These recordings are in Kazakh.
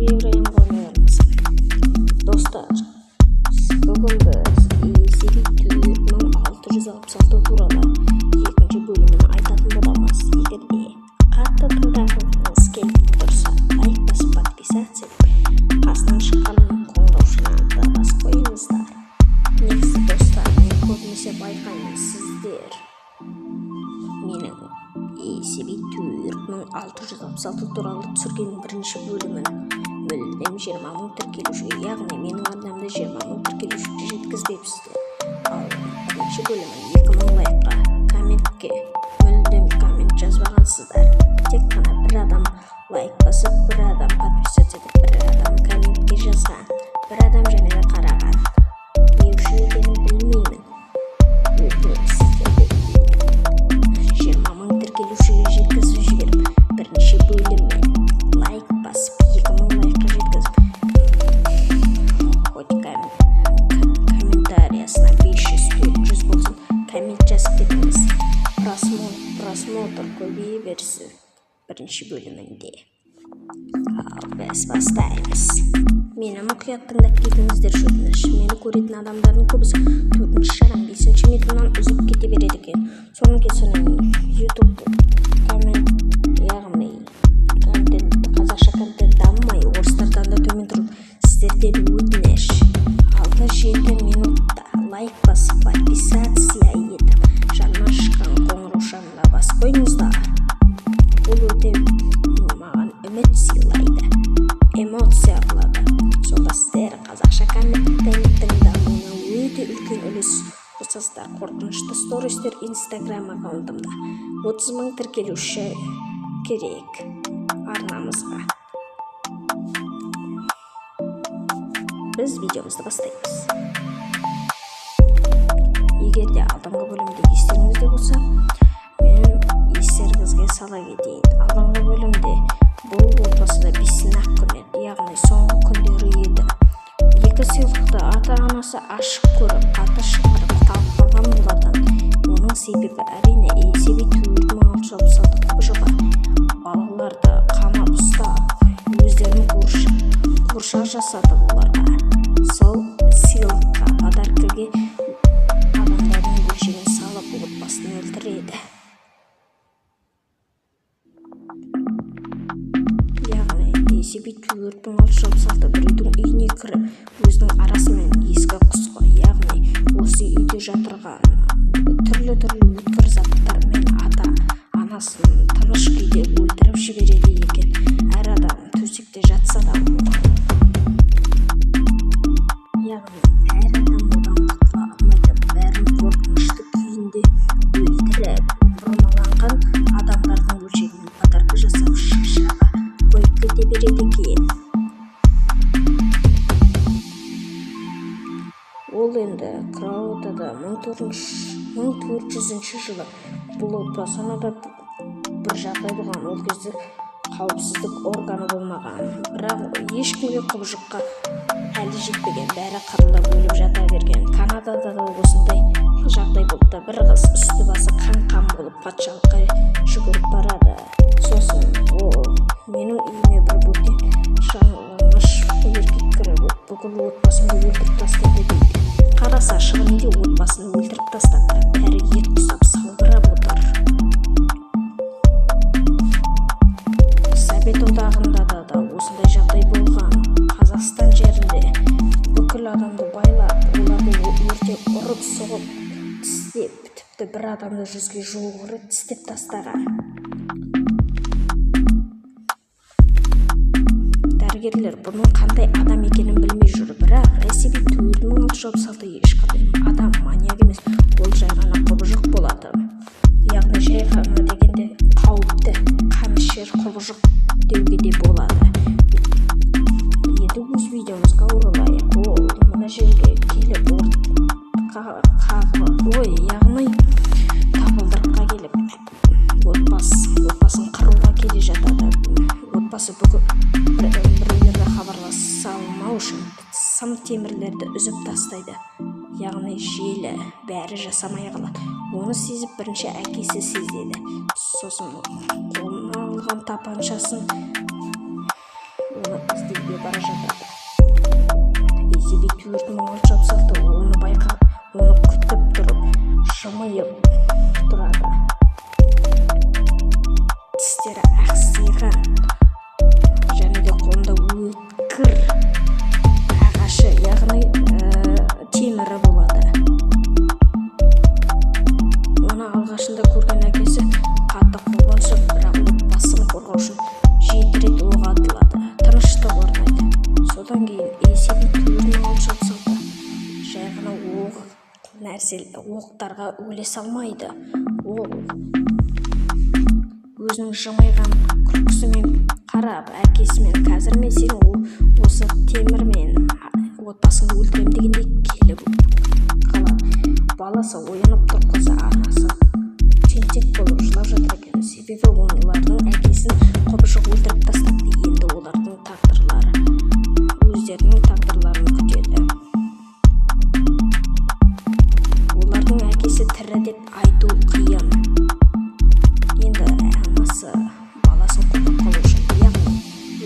Ибраһим Гомеров. Достар, бүгін біз ECB 4666 туралы екінші бөлімін айтатын боламыз. Егерде қатты тыңдағыңыз келіп тұрса, лайк басып подписаться етіп, қасынан шыққан қоңыраушаны басып қойыңыздар. Негізі достар, мен көбінесе байқаймын, сіздер менің ECB 4666 туралы түсірген бірінші бөлімін мүлдем 20 мың тіркелушіге, яғни менің арнамда 20 мың тіркелушіге жеткізбепсіздер. Ал бірінші бөлімін 2000 лайкқа, комментке мүлдем коммент жазбағансыздар. Тек қана бір адам лайк басып, бір адам подписаться етіп, бір адам комментке жазған, бір адам және де қараған. Не үшін екенін білмеймін. Өтінемін сіздерге 20 мың тіркелушіге жеткізіп жіберіп, бірінші бөліммен лайк басып, 2000 лайкқа жеткізіп, хоть комментариясына 500-400 болсын, коммент жазып кетіңіз. Просмотр көбейе берсін бірінші бөлімінде. Ал біз бастаймыз. Мені мұқият тыңдап кетіңіздер өтініш. Мені көретін адамдардың көбісі 4-ші жарым 5-ші метрінен үзіп кете береді екен. Соның кесірінен YouTube яғни қазақша контент дамымай, орыстардан да төмен тұрып, сіздерден өтініш 6-7 минутта лайк басып, подписация етіп, жанынан шыққан қоңыраушаны басып қойыңыздар. Бұл өте маған үміт сыйлайды, эмоция алады. Сонда сіздер қазақша контенттің дамуына өте үлкен үлес қосасыздар. Қорқынышты стористер Instagram аккаунтымда 30 мың тіркелуші керек арнамызға. Біз видеомызды бастаймыз. Егер де алдыңғы бөлімде естеріңізде болса, мен естеріңізге сала кетейін. Алдыңғы бөлімде бұл отбасыда 5 сынақ күн еді, яғни соңғы күндері еді. 2 сыйлықты ата-анасы ашық көріп, қатты шығарып талқылаған болатын. Оның себебі әрине ECB 4666 құбыжығы балаларды қамап ұстап, өздерінің қуыршақ жасады оларға. Сол сыйлыққа, подаркаға адамдардың бөлшегін салып, отбасын өлтіреді. Яғни ECB 4666 біреудің үйіне кіріп, өзінің арасымен ескі құсқы, яғни осы үйде жатырған түрлі өткір заттармен ата-анасын тыныш күйде өлтіріп жібереді екен. Әр адам төсекте жатса да яғни әр адам одан құтыла алмайды. Бәрін қорқынышты күйінде өлтіріп, бұрмаланған адамдардың өлшегімен подарка жасап шашаға қойып кете береді екен. Ол енді Краудада 1400 жылы бұл отбасына да бір жағдай болған. Ол кезде қауіпсіздік органы болмаған, бірақ ешкімге құбыжыққа әлі жетпеген, бәрі қырылып өліп жата берген. Канадада да осындай жағдай болды. Bir қыз үсті басы қан болып патшалыққа жүгіріп барады. Сосын менің үйіме бір бөтен жаңылмыш еркек кіріп, бүкіл отбасымды өлтіріп тастады дейді. Қараса шынымен де отбасын өлтіріп тастап, бәрі ет құсап салбырап отыр. Совет одағында да осындай жағдай болған. Қазақстан жерінде бүкіл адамды байлап, оларды өртеп, ұрып, соғып, тістеп, тіпті бір адамды 100-ге жуық тістеп тастаған. Дәрігерлер бұның қандай адам екенін білмей жүр, бірақ ECB 4666 ешқандай адам маньяк емес, ол жай ғана құбыжық болады. Яғни жай ғана дегенде қауіпті қанішер құбыжық деуге де болады. Енді өз видеомызға оралайық. Ол мына жерге келіп яғни табалдырыққа келіп отбасын қыруға келе жатады. Отбасы біреулерге хабарласа алмау үшін сым темірлерді үзіп тастайды. Яғни желі бәрі жасамай қалады. Оны сезіп бірінші әкесі сезеді. Сосын қолына алған тапаншасын оны іздеп өтуге бара жатады. ACB төрт мың алты жүз алпыс алты оны байқап, оны күтіп тұрып, жымиып тұрады. Тістері ақсиған және де қолында өткір ағашы, яғни темірі болады. Оны алғашында көрген әкесі қатты қобалжып, бірақ отбасын қорғау үшін 7 рет оқ атылады. Тыныштық орнайды. Содан кейін ACB 4666 жай ғана оқтарға өле салмайды. Ол өзінің жымиған күлкісімен қарап, әкесімен қазір мен сені осы темірмен отбасыңды өлтірем дегенде келіп қалады. Баласы оянып тұрып қалса, анасы тентек болып жылап жатыр екен. Себебі олардың әкесін құбыжық өлтіріп тастапты. Енді олардың тағдырлары өздерінің тағдырларын күтеді. Олардың әкесі тірі деп айту қиын. Енді анасы баласын қорғап қалу үшін, яғни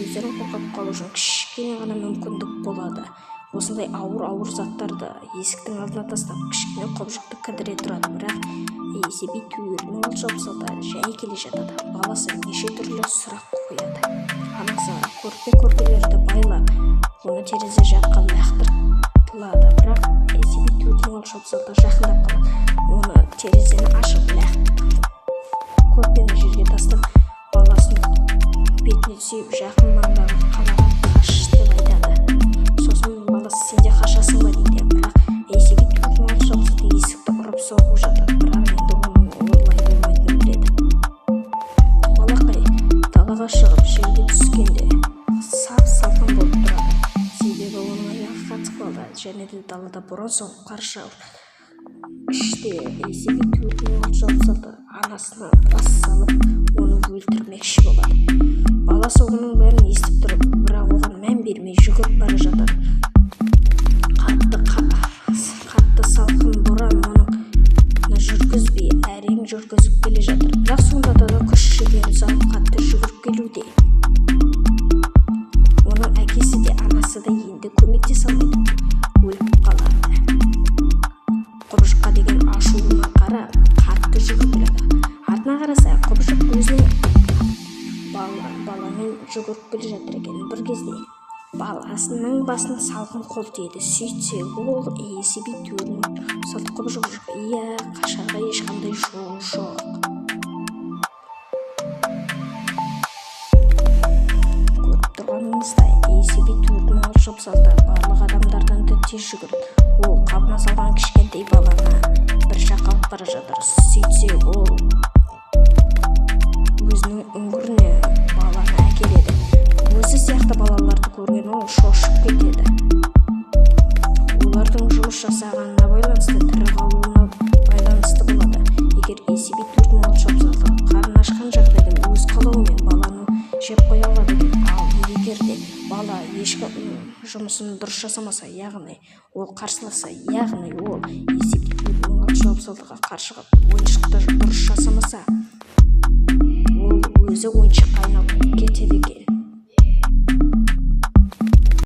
өздерін қорғап қалу үшін кішкене ғана мүмкіндік болады. Осындай ауыр заттарды есіктің алдына тастап, кішкене құбыжықты кідіре тұрады. Бірақ ACB 4666 жай келе жатады. Баласы неше түрлі сұрақ қояды. Анасы көрпе-көрпелерді байлап, оны терезе жаққа лақтырады. Бірақ ACB 4666 жақындап қалады. Оны терезені ашып лақтырады. Көрпені жерге тастап, баласын бетіне сүйіп, жақын маңдағы қалаға қаш деп айтады. Сосын баласы сен де қашасың ба дейді. Бірақ ACB 4666 есікті ұрып соғып жатады. Бірақ енді оның олай болмайтынын біледі. Балақай далаға шығып жерге түскенде сап-салқын болып тұрады. Себебі оның аяғы қатып қалды және де далада боран соғып қар жауып. Іште ACB 4666 анасына бас салып, оны өлтірмекші болады. Баласы оның бәрін естіп тұрып, бірақ оған мән бермей жүгіріп бара жатады. Қатты салқын боран оны жүргізбей, әрең жүргізіп келе жатыр. Бірақ сонда да күш жігерін салып қатты жүгіріп келуде. Оның әкесі де анасы да енді көмектесе алмайды, өліп қалады. Құбыжыққа деген ашуына қарап қатты жүгіріп келеді. Артына қараса, құбыжық өзінің баламен жүгіріп келе жатыр екен. Бір кезде баласының басын салқын қол тиеді. Сөйтсе ол ACB 4666 құбыжық жоқ. Иә, қашарға ешқандай жол жоқ. Көріп тұрғаныңыздай ACB 4666 барлық адамдардан да тез жүгіріп, ол қабына салған кішкентай баланы бір жаққа алып бара жатыр. Сөйтсе ол өзінің үңгіріне баланы әкеледі. Өзі сияқты балаларды көрген ол шошып кетеді. Олардың жұмыс жасағанына байланысты, тірі қалуына байланысты болады. Егер ACB 4666 қарын ашқан жағдайда өз қалауымен баланы жеп қоя алады екен. Ал егер де бала ешкім жұмысын дұрыс жасамаса, яғни ол қарсыласа, яғни ол ACB 4666-ға қарсы ойыншықты дұрыс жасамаса, ол өзі ойыншыққа айналып кетеді екен.